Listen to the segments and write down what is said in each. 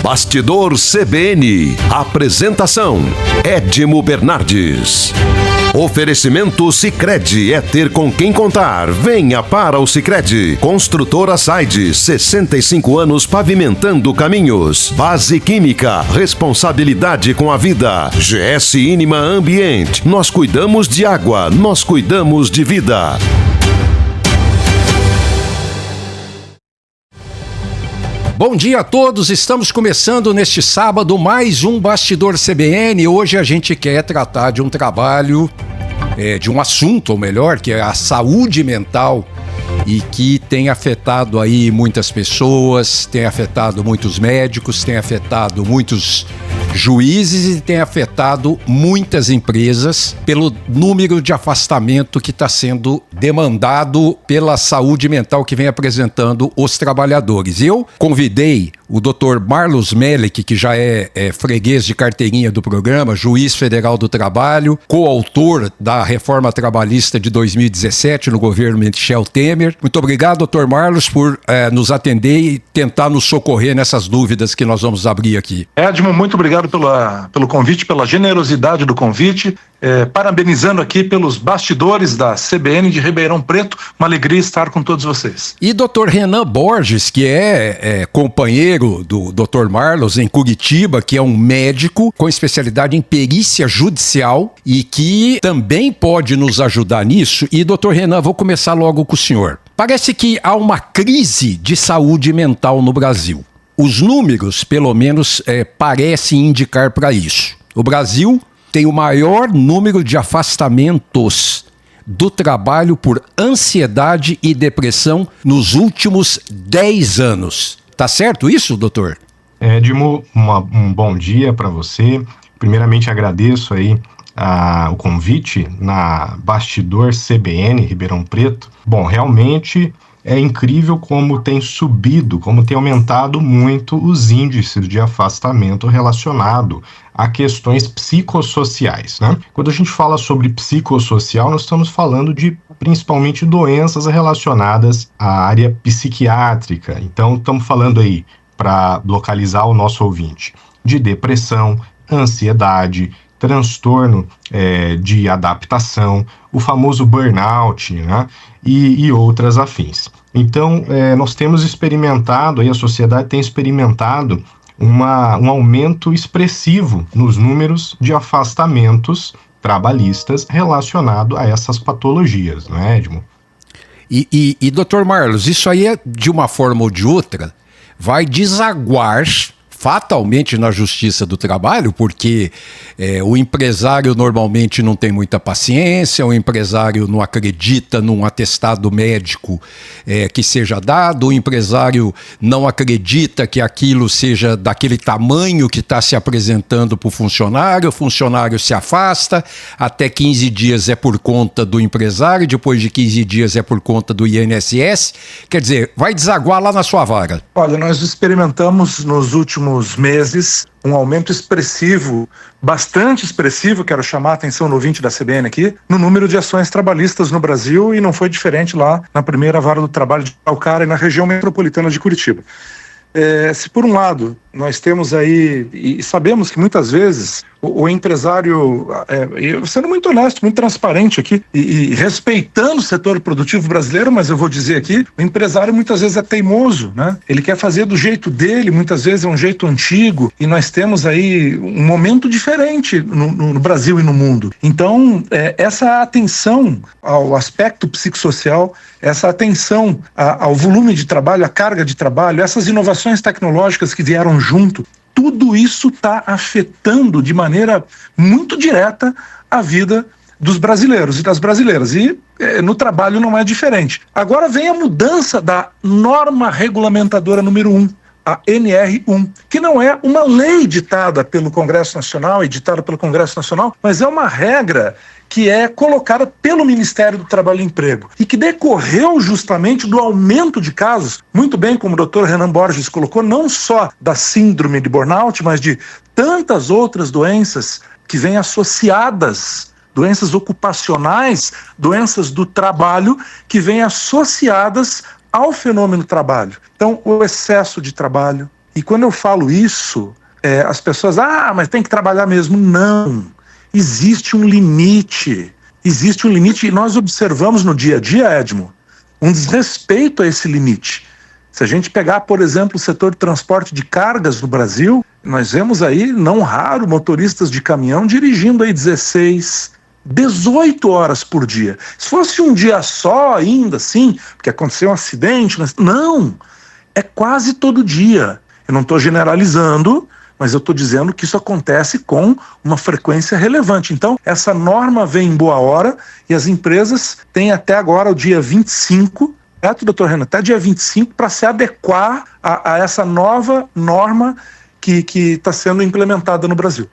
Bastidor CBN. Apresentação: Edmo Bernardes. Oferecimento Sicredi, é ter com quem contar. Venha para o Sicredi. Construtora Saide, 65 anos pavimentando caminhos. Base Química, responsabilidade com a vida. GS Inima Ambiente, nós cuidamos de água, nós cuidamos de vida. Bom dia a todos, estamos começando neste sábado mais um Bastidor CBN. Hoje a gente quer tratar de um trabalho, de um assunto, ou melhor, que é a saúde mental e que tem afetado aí muitas pessoas, tem afetado muitos médicos, tem afetado muitos juízes e tem afetado muitas empresas pelo número de afastamento que está sendo demandado pela saúde mental que vem apresentando os trabalhadores. Eu convidei o Dr. Marlos Melick, que já é freguês de carteirinha do programa, juiz federal do trabalho, coautor da reforma trabalhista de 2017 no governo Michel Temer. Muito obrigado, Dr. Marlos, por nos atender e tentar nos socorrer nessas dúvidas que nós vamos abrir aqui. Edmo, muito obrigado pelo convite, pela generosidade do convite, parabenizando aqui pelos bastidores da CBN de Ribeirão Preto, uma alegria estar com todos vocês. E Dr. Renan Borges, que é companheiro do Dr. Marlos em Curitiba, que é um médico com especialidade em perícia judicial e que também pode nos ajudar nisso. E Dr. Renan, vou começar logo com o senhor. Parece que há uma crise de saúde mental no Brasil. Os números, pelo menos, parecem indicar para isso. O Brasil tem o maior número de afastamentos do trabalho por ansiedade e depressão nos últimos 10 anos. Tá certo isso, doutor? Edmo, um bom dia para você. Primeiramente, agradeço aí o convite na Bastidor CBN Ribeirão Preto. Bom, realmente é incrível como tem subido, como tem aumentado muito os índices de afastamento relacionado a questões psicossociais, né? Quando a gente fala sobre psicossocial, nós estamos falando de principalmente doenças relacionadas à área psiquiátrica. Então, estamos falando aí, para localizar o nosso ouvinte, de depressão, ansiedade, transtorno de adaptação, o famoso burnout, né? E outras afins. Então, nós temos experimentado, aí a sociedade tem experimentado um aumento expressivo nos números de afastamentos trabalhistas relacionado a essas patologias, não é, Edmo? E doutor Marlos, isso aí de uma forma ou de outra vai desaguar fatalmente na Justiça do Trabalho, porque o empresário normalmente não tem muita paciência, o empresário não acredita num atestado médico que seja dado, o empresário não acredita que aquilo seja daquele tamanho que está se apresentando para o funcionário se afasta, até 15 dias é por conta do empresário, depois de 15 dias é por conta do INSS, quer dizer, vai desaguar lá na sua vara. Olha, nós experimentamos nos últimos meses um aumento expressivo, bastante expressivo, quero chamar a atenção do ouvinte da CBN aqui, no número de ações trabalhistas no Brasil, e não foi diferente lá na primeira vara do trabalho de Araucária, na região metropolitana de Curitiba. Se por um lado nós temos aí, e sabemos que muitas vezes o empresário, sendo muito honesto, muito transparente aqui, e respeitando o setor produtivo brasileiro, mas eu vou dizer aqui, o empresário muitas vezes é teimoso, né? Ele quer fazer do jeito dele, muitas vezes é um jeito antigo, e nós temos aí um momento diferente no Brasil e no mundo. Então, essa atenção ao aspecto psicossocial, essa atenção ao volume de trabalho, à carga de trabalho, essas inovações tecnológicas que vieram junto, tudo isso está afetando de maneira muito direta a vida dos brasileiros e das brasileiras. E no trabalho não é diferente. Agora vem a mudança da norma regulamentadora número 1, a NR1, que não é uma lei ditada pelo Congresso Nacional, mas é uma regra que é colocada pelo Ministério do Trabalho e Emprego e que decorreu justamente do aumento de casos, muito bem como o Dr. Renan Borges colocou, não só da síndrome de burnout, mas de tantas outras doenças que vêm associadas, doenças ocupacionais, doenças do trabalho, que vêm associadas ao fenômeno trabalho. Então, o excesso de trabalho, E quando eu falo isso, as pessoas, mas tem que trabalhar mesmo. Não, existe um limite e nós observamos no dia a dia, Edmo, um desrespeito a esse limite. Se a gente pegar, por exemplo, o setor de transporte de cargas no Brasil, nós vemos aí, não raro, motoristas de caminhão dirigindo aí 16, 18 horas por dia. Se fosse um dia só ainda, assim, porque aconteceu um acidente, não, é quase todo dia. Eu não estou generalizando, mas eu estou dizendo que isso acontece com uma frequência relevante. Então, essa norma vem em boa hora e as empresas têm até agora o dia 25, certo, doutor Renan? Até dia 25 para se adequar a essa nova norma que está sendo implementada no Brasil.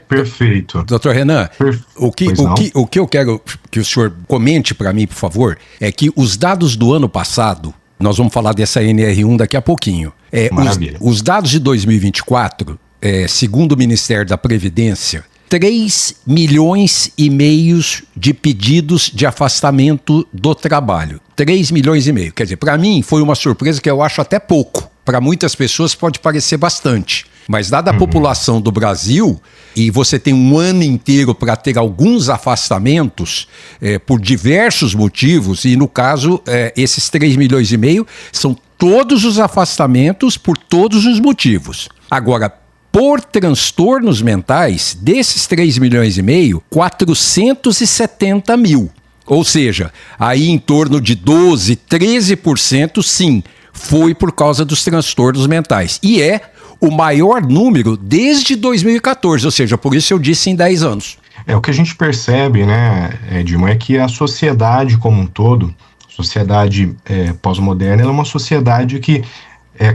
Perfeito. Doutor Renan, o que eu quero que o senhor comente para mim, por favor, é que os dados do ano passado, nós vamos falar dessa NR1 daqui a pouquinho. Os dados de 2024, segundo o Ministério da Previdência, 3,5 milhões de pedidos de afastamento do trabalho. 3,5 milhões. Quer dizer, para mim foi uma surpresa que eu acho até pouco. Para muitas pessoas pode parecer bastante. Mas dada a população do Brasil, e você tem um ano inteiro para ter alguns afastamentos por diversos motivos, e no caso, esses 3,5 milhões são todos os afastamentos por todos os motivos. Agora, por transtornos mentais, desses 3,5 milhões, 470 mil. Ou seja, aí em torno de 12%, 13%, sim, foi por causa dos transtornos mentais. E é o maior número desde 2014, ou seja, por isso eu disse em 10 anos. O que a gente percebe, né, Edmo, é que a sociedade como um todo, sociedade pós-moderna, ela é uma sociedade que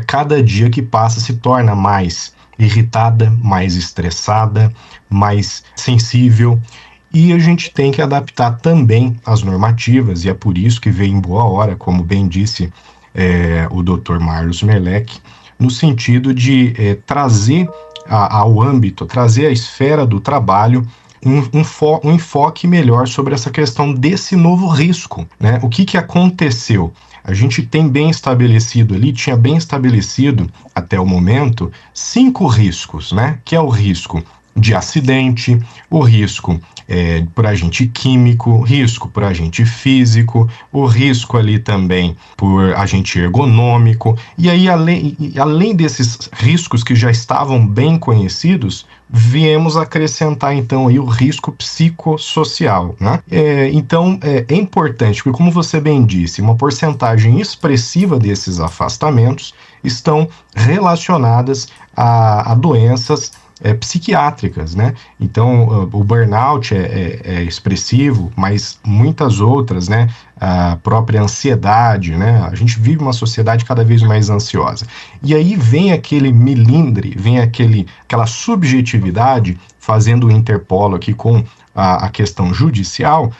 cada dia que passa se torna mais irritada, mais estressada, mais sensível, e a gente tem que adaptar também as normativas, e é por isso que veio em boa hora, como bem disse o Dr. Marlos Merleck, no sentido de trazer ao âmbito, trazer à esfera do trabalho um enfoque melhor sobre essa questão desse novo risco, né? O que aconteceu? A gente tem bem estabelecido ali, tinha bem estabelecido até o momento 5 riscos, né? Que é o risco de acidente, o risco por agente químico, risco por agente físico, o risco ali também por agente ergonômico, e aí além desses riscos que já estavam bem conhecidos, viemos acrescentar então aí o risco psicossocial, né? Então é importante, porque como você bem disse, uma porcentagem expressiva desses afastamentos estão relacionadas a doenças psiquiátricas, né? Então o burnout é expressivo, mas muitas outras, né? A própria ansiedade, né? A gente vive uma sociedade cada vez mais ansiosa. E aí vem aquele melindre, vem aquela subjetividade, fazendo o interpolo aqui com a questão judicial,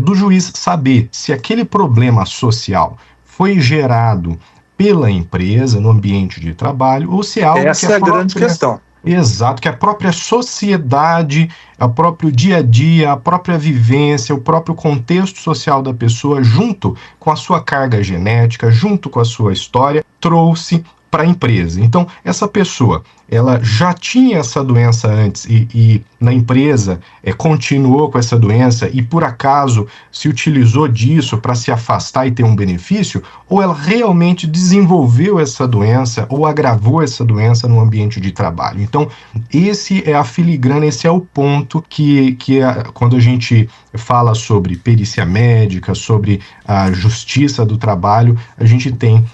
do juiz saber se aquele problema social foi gerado pela empresa no ambiente de trabalho ou se é algo essa é a grande questão. Exato, que a própria sociedade, o próprio dia a dia, a própria vivência, o próprio contexto social da pessoa, junto com a sua carga genética, junto com a sua história, trouxe para a empresa. Então, essa pessoa, ela já tinha essa doença antes e na empresa continuou com essa doença e por acaso se utilizou disso para se afastar e ter um benefício, ou ela realmente desenvolveu essa doença ou agravou essa doença no ambiente de trabalho. Então, esse é a filigrana, esse é o ponto que quando a gente fala sobre perícia médica, sobre a justiça do trabalho, a gente tem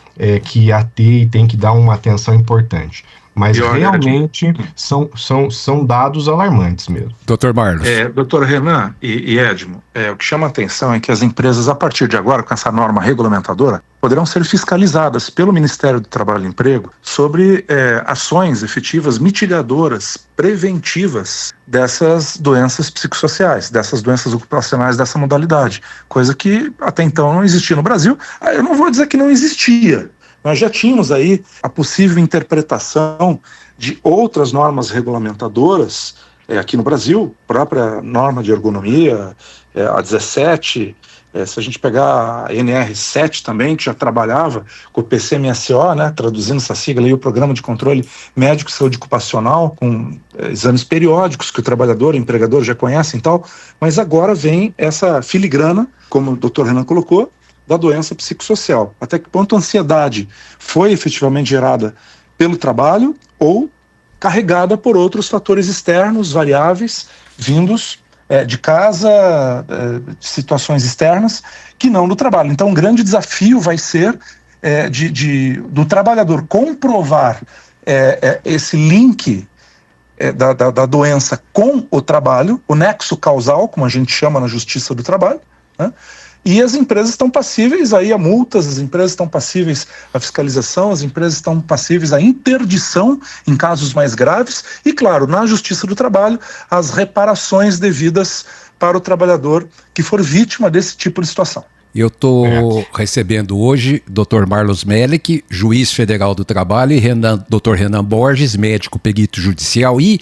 que ater e tem que dar uma atenção importante. Mas realmente são dados alarmantes mesmo. Dr. Marlos. Dr. Renan e Edmo, o que chama a atenção é que as empresas, a partir de agora, com essa norma regulamentadora, poderão ser fiscalizadas pelo Ministério do Trabalho e Emprego sobre ações efetivas, mitigadoras, preventivas dessas doenças psicossociais, dessas doenças ocupacionais dessa modalidade, coisa que até então não existia no Brasil. Eu não vou dizer que não existia. Nós já tínhamos aí a possível interpretação de outras normas regulamentadoras aqui no Brasil, própria norma de ergonomia, a 17, Se a gente pegar a NR7 também, que já trabalhava com o PCMSO, né, traduzindo essa sigla aí, o Programa de Controle Médico e Saúde Ocupacional, com exames periódicos que o trabalhador, o empregador já conhecem e tal, mas agora vem essa filigrana, como o Dr. Renan colocou, da doença psicossocial. Até que ponto a ansiedade foi efetivamente gerada pelo trabalho ou carregada por outros fatores externos, variáveis, vindos de casa, de situações externas, que não do trabalho. Então, um grande desafio vai ser do trabalhador comprovar esse link da doença com o trabalho, o nexo causal, como a gente chama na Justiça do Trabalho, né? E as empresas estão passíveis aí a multas, as empresas estão passíveis à fiscalização, as empresas estão passíveis à interdição em casos mais graves e, claro, na Justiça do Trabalho, as reparações devidas para o trabalhador que for vítima desse tipo de situação. Eu estou recebendo hoje Dr. Marlos Melick, juiz federal do trabalho, e Dr. Renan Borges, médico perito judicial. E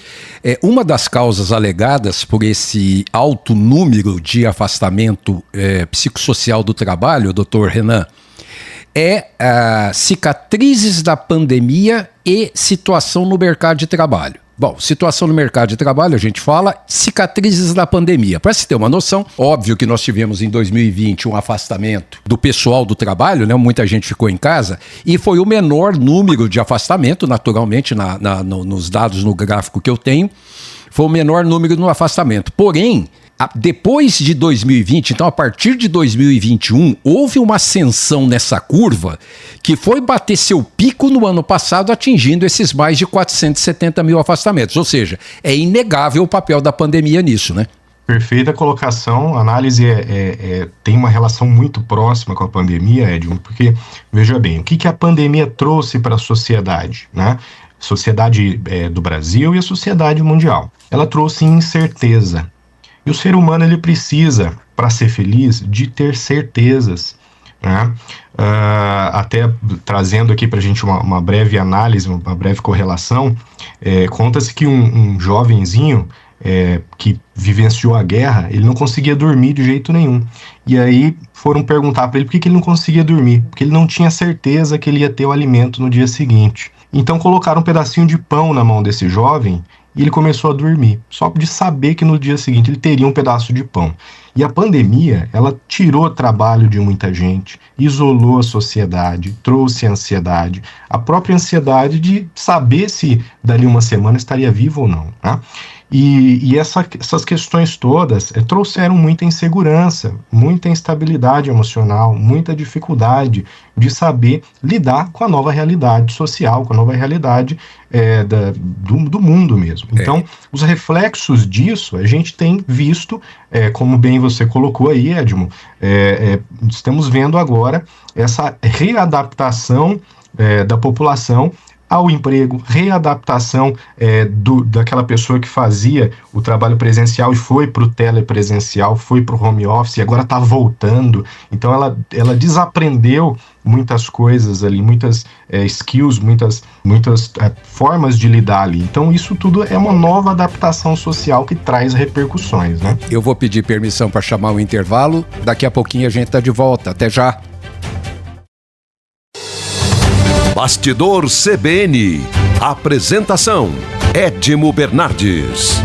uma das causas alegadas por esse alto número de afastamento psicossocial do trabalho, Dr. Renan, cicatrizes da pandemia e situação no mercado de trabalho. Bom, situação no mercado de trabalho, a gente fala cicatrizes da pandemia. Para se ter uma noção, óbvio que nós tivemos em 2020 um afastamento do pessoal do trabalho, né? Muita gente ficou em casa e foi o menor número de afastamento, naturalmente, nos dados no gráfico que eu tenho, foi o menor número no afastamento. Porém, depois de 2020, então a partir de 2021, houve uma ascensão nessa curva que foi bater seu pico no ano passado, atingindo esses mais de 470 mil afastamentos. Ou seja, é inegável o papel da pandemia nisso, né? Perfeita colocação. A análise tem uma relação muito próxima com a pandemia, Edmo, porque, veja bem, o que a pandemia trouxe para a sociedade, né? Sociedade do Brasil e a sociedade mundial. Ela trouxe incerteza. E o ser humano, ele precisa, para ser feliz, de ter certezas, né? Até trazendo aqui para a gente uma breve análise, uma breve correlação, conta-se que um jovenzinho que vivenciou a guerra, ele não conseguia dormir de jeito nenhum. E aí foram perguntar para ele por que ele não conseguia dormir, porque ele não tinha certeza que ele ia ter o alimento no dia seguinte. Então colocaram um pedacinho de pão na mão desse jovem e ele começou a dormir, só de saber que no dia seguinte ele teria um pedaço de pão. E a pandemia, ela tirou o trabalho de muita gente, isolou a sociedade, trouxe ansiedade, a própria ansiedade de saber se dali uma semana estaria vivo ou não, né? E essas questões todas trouxeram muita insegurança, muita instabilidade emocional, muita dificuldade de saber lidar com a nova realidade social, com a nova realidade do mundo mesmo. Então, os reflexos disso a gente tem visto, como bem você colocou aí, Edmo, estamos vendo agora essa readaptação da população ao emprego, readaptação daquela pessoa que fazia o trabalho presencial e foi para o telepresencial, foi para o home office e agora está voltando. Então ela desaprendeu muitas coisas ali, muitas skills, muitas formas de lidar ali. Então isso tudo é uma nova adaptação social que traz repercussões, né? Eu vou pedir permissão para chamar o intervalo, daqui a pouquinho a gente está de volta. Até já! Bastidor CBN. Apresentação: Edmo Bernardes.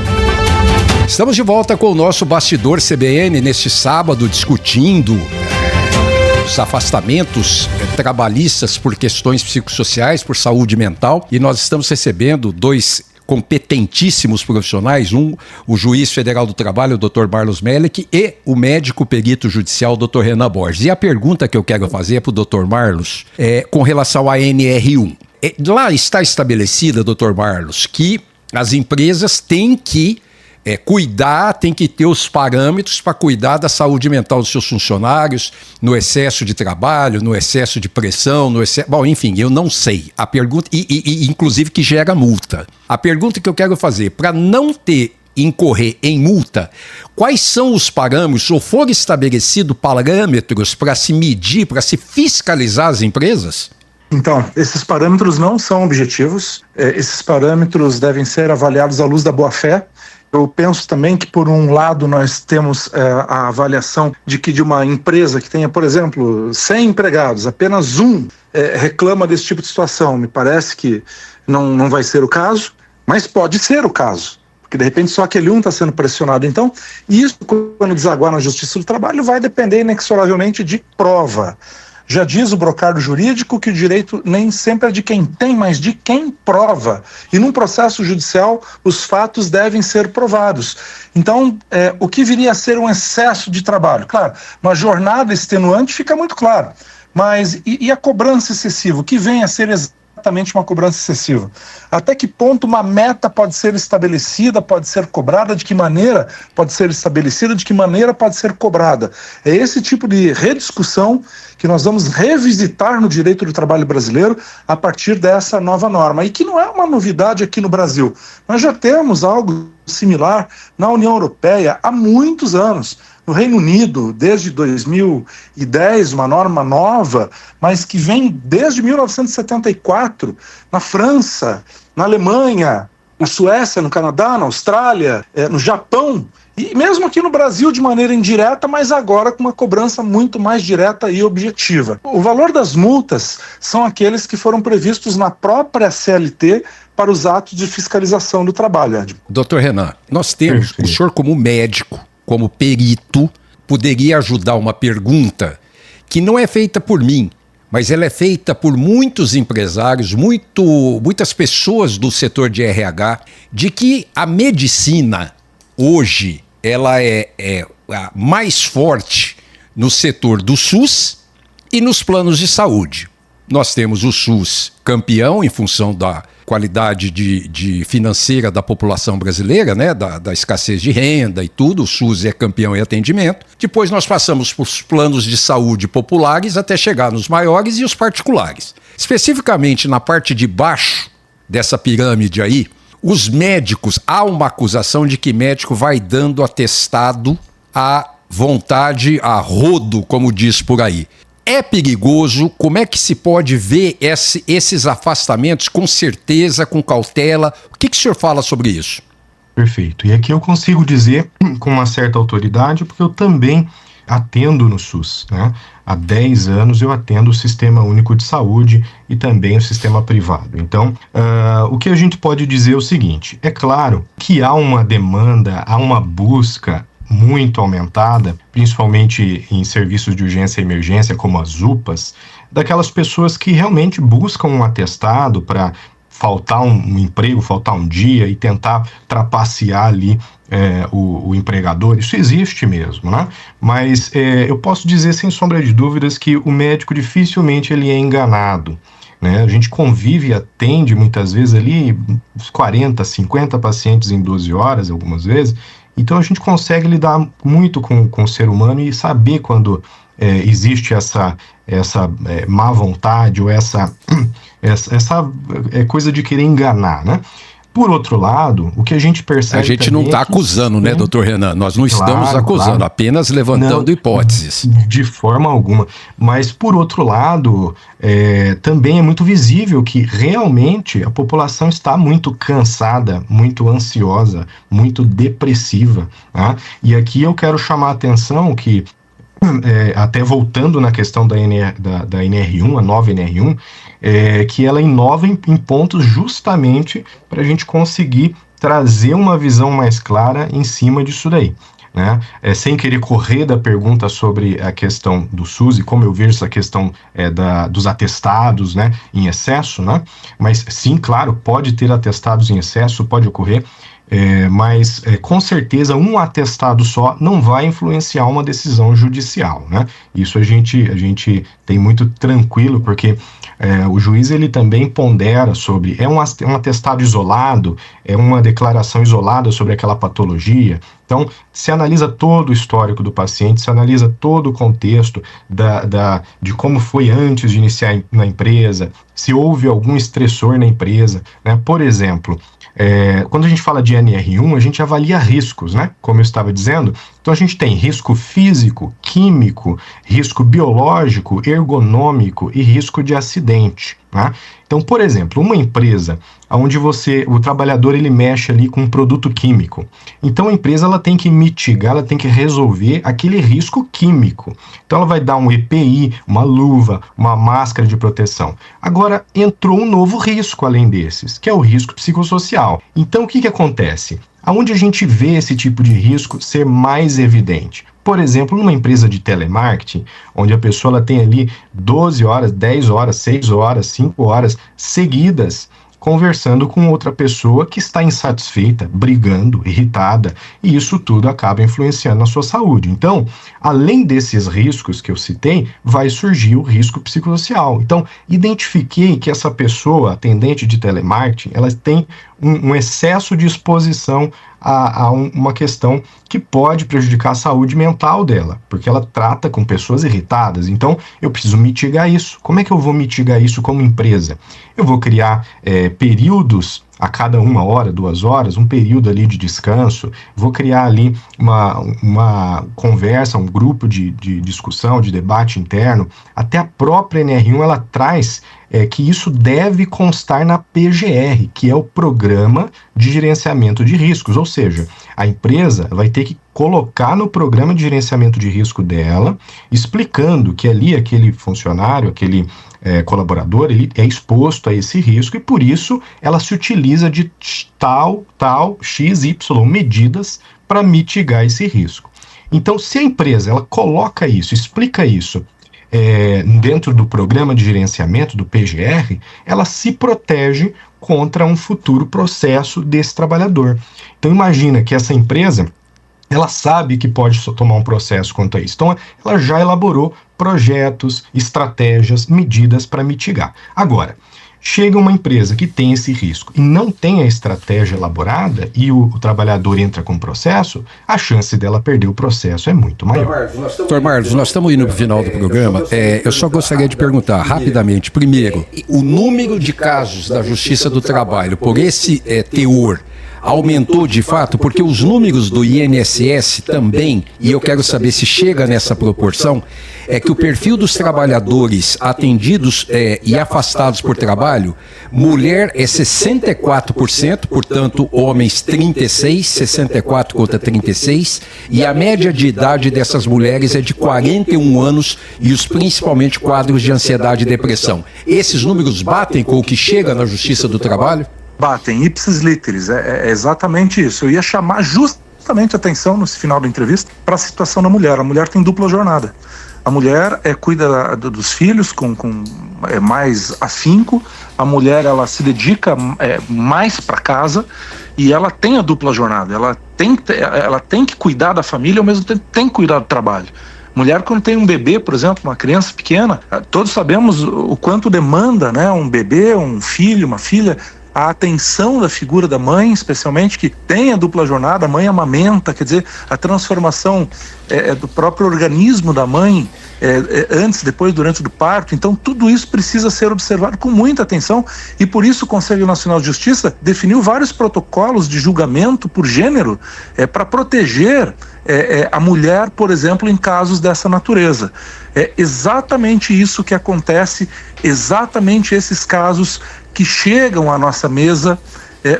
Estamos de volta com o nosso Bastidor CBN neste sábado, discutindo os afastamentos trabalhistas por questões psicossociais, por saúde mental. E nós estamos recebendo dois competentíssimos profissionais, o juiz federal do trabalho, o Dr. Marlos Melick, e o médico perito judicial, o Dr. Renan Borges. E a pergunta que eu quero fazer para o Dr. Marlos com relação à NR1. Lá está estabelecida, Dr. Marlos, que as empresas têm que cuidar, tem que ter os parâmetros para cuidar da saúde mental dos seus funcionários, no excesso de trabalho, no excesso de pressão, bom, enfim, eu não sei. A pergunta, e inclusive que gera multa. A pergunta que eu quero fazer, para não incorrer em multa, quais são os parâmetros, ou foram estabelecidos parâmetros para se medir, para se fiscalizar as empresas? Então, esses parâmetros não são objetivos, esses parâmetros devem ser avaliados à luz da boa-fé Eu penso também que, por um lado, nós temos a avaliação de que de uma empresa que tenha, por exemplo, 100 empregados, apenas um reclama desse tipo de situação. Me parece que não vai ser o caso, mas pode ser o caso, porque de repente só aquele um está sendo pressionado. Então, isso, quando desaguar na Justiça do Trabalho, vai depender inexoravelmente de prova. Já diz o brocardo jurídico que o direito nem sempre é de quem tem, mas de quem prova. E num processo judicial, os fatos devem ser provados. Então, o que viria a ser um excesso de trabalho? Claro, uma jornada extenuante fica muito claro. Mas e a cobrança excessiva? O que vem a ser exatamente uma cobrança excessiva? Até que ponto uma meta pode ser estabelecida, pode ser cobrada, de que maneira pode ser estabelecida, de que maneira pode ser cobrada? É esse tipo de rediscussão que nós vamos revisitar no direito do trabalho brasileiro a partir dessa nova norma, e que não é uma novidade aqui no Brasil. Nós já temos algo similar na União Europeia há muitos anos. No Reino Unido, desde 2010, uma norma nova, mas que vem desde 1974, na França, na Alemanha, na Suécia, no Canadá, na Austrália, no Japão, e mesmo aqui no Brasil de maneira indireta, mas agora com uma cobrança muito mais direta e objetiva. O valor das multas são aqueles que foram previstos na própria CLT para os atos de fiscalização do trabalho, Ed. Doutor Renan, nós temos, o senhor como médico, como perito, poderia ajudar uma pergunta que não é feita por mim, mas ela é feita por muitos empresários, muitas pessoas do setor de RH, de que a medicina hoje ela é mais forte no setor do SUS e nos planos de saúde. Nós temos o SUS campeão em função da qualidade de financeira da população brasileira, né, da escassez de renda e tudo. O SUS é campeão em atendimento. Depois nós passamos por planos de saúde populares até chegar nos maiores e os particulares. Especificamente na parte de baixo dessa pirâmide aí, os médicos, há uma acusação de que médico vai dando atestado à vontade, a rodo, como diz por aí. É perigoso? Como é que se pode ver esses afastamentos com certeza, com cautela? O que o senhor fala sobre isso? Perfeito. E aqui eu consigo dizer com uma certa autoridade, porque eu também atendo no SUS, né? Há 10 anos eu atendo o Sistema Único de Saúde e também o sistema privado. Então, o que a gente pode dizer é o seguinte: é claro que há uma demanda, há uma busca muito aumentada, principalmente em serviços de urgência e emergência, como as UPAs, daquelas pessoas que realmente buscam um atestado para faltar um emprego, faltar um dia e tentar trapacear ali o empregador. Isso existe mesmo, né? Mas eu posso dizer sem sombra de dúvidas que o médico dificilmente ele é enganado, né? A gente convive e atende muitas vezes ali 40, 50 pacientes em 12 horas, algumas vezes. Então a gente consegue lidar muito com o ser humano e saber quando existe essa má vontade ou essa coisa de querer enganar, né? Por outro lado, o que a gente percebe... A gente não está acusando, né, doutor Renan? Nós não estamos acusando, apenas levantando hipóteses. De forma alguma. Mas, por outro lado, também é muito visível que realmente a população está muito cansada, muito ansiosa, muito depressiva, tá? E aqui eu quero chamar a atenção que, até voltando na questão da NR1, a nova NR1, que ela inova em pontos justamente para a gente conseguir trazer uma visão mais clara em cima disso daí, né? Sem querer correr da pergunta sobre a questão do SUS e como eu vejo essa questão dos atestados, né, em excesso, né? Mas sim, claro, pode ter atestados em excesso, pode ocorrer, mas com certeza um atestado só não vai influenciar uma decisão judicial, né? Isso a gente tem muito tranquilo, porque o juiz ele também pondera sobre, é um atestado isolado, é uma declaração isolada sobre aquela patologia. Então, se analisa todo o histórico do paciente, se analisa todo o contexto de como foi antes de iniciar na empresa, se houve algum estressor na empresa, né? Por exemplo, quando a gente fala de NR1, a gente avalia riscos, né? Como eu estava dizendo, então a gente tem risco físico, químico, risco biológico, ergonômico e risco de acidente, né? Então, por exemplo, uma empresa onde o trabalhador ele mexe ali com um produto químico. Então a empresa ela tem que mitigar, ela tem que resolver aquele risco químico. Então ela vai dar um EPI, uma luva, uma máscara de proteção. Agora entrou um novo risco além desses, que é o risco psicossocial. Então o que acontece? Aonde a gente vê esse tipo de risco ser mais evidente? Por exemplo, numa empresa de telemarketing, onde a pessoa ela tem ali 12 horas, 10 horas, 6 horas, 5 horas seguidas conversando com outra pessoa que está insatisfeita, brigando, irritada, e isso tudo acaba influenciando na sua saúde. Então, além desses riscos que eu citei, vai surgir o risco psicossocial. Então, identifiquei que essa pessoa, atendente de telemarketing, ela tem um excesso de exposição a uma questão que pode prejudicar a saúde mental dela, porque ela trata com pessoas irritadas. Então, eu preciso mitigar isso. Como é que eu vou mitigar isso como empresa? Eu vou criar períodos a cada 1 hora, 2 horas, um período ali de descanso, vou criar ali uma conversa, um grupo de discussão, de debate interno. Até a própria NR1 ela traz que isso deve constar na PGR, que é o Programa de Gerenciamento de Riscos, ou seja, a empresa vai ter que colocar no programa de gerenciamento de risco dela, explicando que ali aquele funcionário, aquele colaborador, ele é exposto a esse risco e por isso ela se utiliza de tal, XY medidas para mitigar esse risco. Então, se a empresa ela coloca isso, explica isso dentro do programa de gerenciamento do PGR, ela se protege contra um futuro processo desse trabalhador. Então, imagina que essa empresa ela sabe que pode tomar um processo quanto a isso. Então, ela já elaborou projetos, estratégias, medidas para mitigar. Agora, chega uma empresa que tem esse risco e não tem a estratégia elaborada e o trabalhador entra com o processo, a chance dela perder o processo é muito maior. Doutor Marlos, nós estamos indo para o final do programa. Eu só gostaria de perguntar rapidamente, primeiro, o número de casos da Justiça do Trabalho por esse teor aumentou de fato, porque os números do INSS também, e eu quero saber se chega nessa proporção, é que o perfil dos trabalhadores atendidos e afastados por trabalho, mulher é 64%, portanto homens 36%, 64% contra 36%, e a média de idade dessas mulheres é de 41 anos e os principalmente quadros de ansiedade e depressão. Esses números batem com o que chega na Justiça do Trabalho? Batem, ipsis literis, é exatamente isso. Eu ia chamar justamente a atenção nesse final da entrevista para a situação da mulher. A mulher tem dupla jornada. A mulher cuida dos filhos com mais afinco, a mulher ela se dedica mais para casa e ela tem a dupla jornada. Ela tem que cuidar da família e ao mesmo tempo tem que cuidar do trabalho. Mulher, quando tem um bebê, por exemplo, uma criança pequena, todos sabemos o quanto demanda, né, um bebê, um filho, uma filha, a atenção da figura da mãe, especialmente, que tem a dupla jornada, a mãe amamenta, quer dizer, a transformação do próprio organismo da mãe, antes, depois, durante o parto. Então, tudo isso precisa ser observado com muita atenção e, por isso, o Conselho Nacional de Justiça definiu vários protocolos de julgamento por gênero para proteger a mulher, por exemplo, em casos dessa natureza. É exatamente isso que acontece, exatamente esses casos que chegam à nossa mesa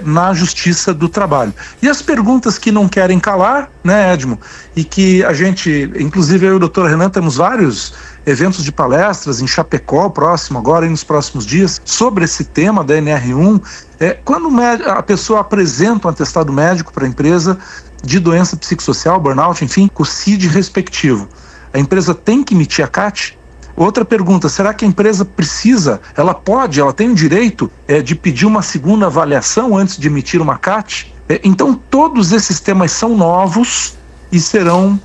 na Justiça do Trabalho. E as perguntas que não querem calar, né, Edmo? E que a gente, inclusive eu e o Dr. Renan, temos vários eventos de palestras em Chapecó, próximo agora e nos próximos dias, sobre esse tema da NR1. Quando a pessoa apresenta um atestado médico para a empresa de doença psicossocial, burnout, enfim, com o CID respectivo, a empresa tem que emitir a CAT? Outra pergunta, será que a empresa ela tem o direito de pedir uma segunda avaliação antes de emitir uma CAT? Então, todos esses temas são novos e serão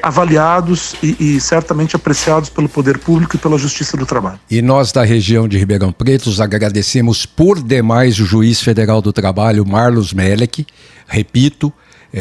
avaliados e certamente apreciados pelo Poder Público e pela Justiça do Trabalho. E nós da região de Ribeirão Preto agradecemos por demais o juiz federal do trabalho, Marlos Melek, repito,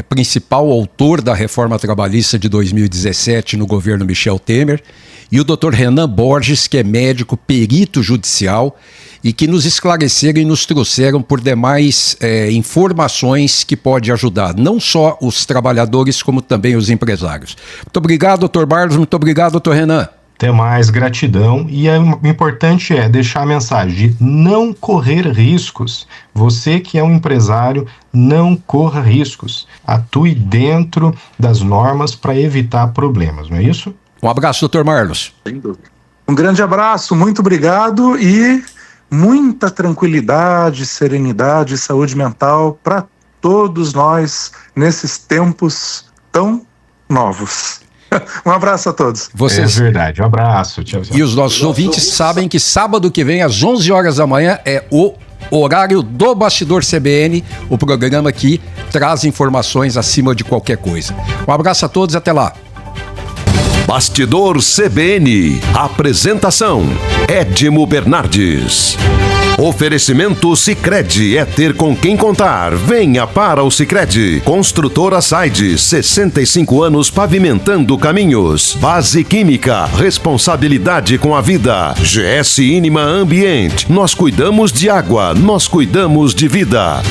principal autor da reforma trabalhista de 2017 no governo Michel Temer, e o Dr. Renan Borges, que é médico perito judicial e que nos esclareceram e nos trouxeram por demais informações que pode ajudar não só os trabalhadores como também os empresários. Muito obrigado, Dr. Barros, muito obrigado, Dr. Renan. Até mais, gratidão. E o importante é deixar a mensagem de não correr riscos. Você que é um empresário, não corra riscos. Atue dentro das normas para evitar problemas, não é isso? Um abraço, doutor Marlos. Sem dúvida. Um grande abraço, muito obrigado e muita tranquilidade, serenidade e saúde mental para todos nós nesses tempos tão novos. Um abraço a todos. Vocês... É verdade, um abraço. Tchau, tchau. E os nossos ouvintes sabem que sábado que vem, às 11 horas da manhã, é o horário do Bastidor CBN, o programa que traz informações acima de qualquer coisa. Um abraço a todos e até lá. Bastidor CBN. Apresentação: Edmo Bernardes. Oferecimento Sicredi, é ter com quem contar. Venha para o Sicredi. Construtora Saide, 65 anos pavimentando caminhos. Base Química, responsabilidade com a vida. GS Inima Ambiente, nós cuidamos de água, nós cuidamos de vida.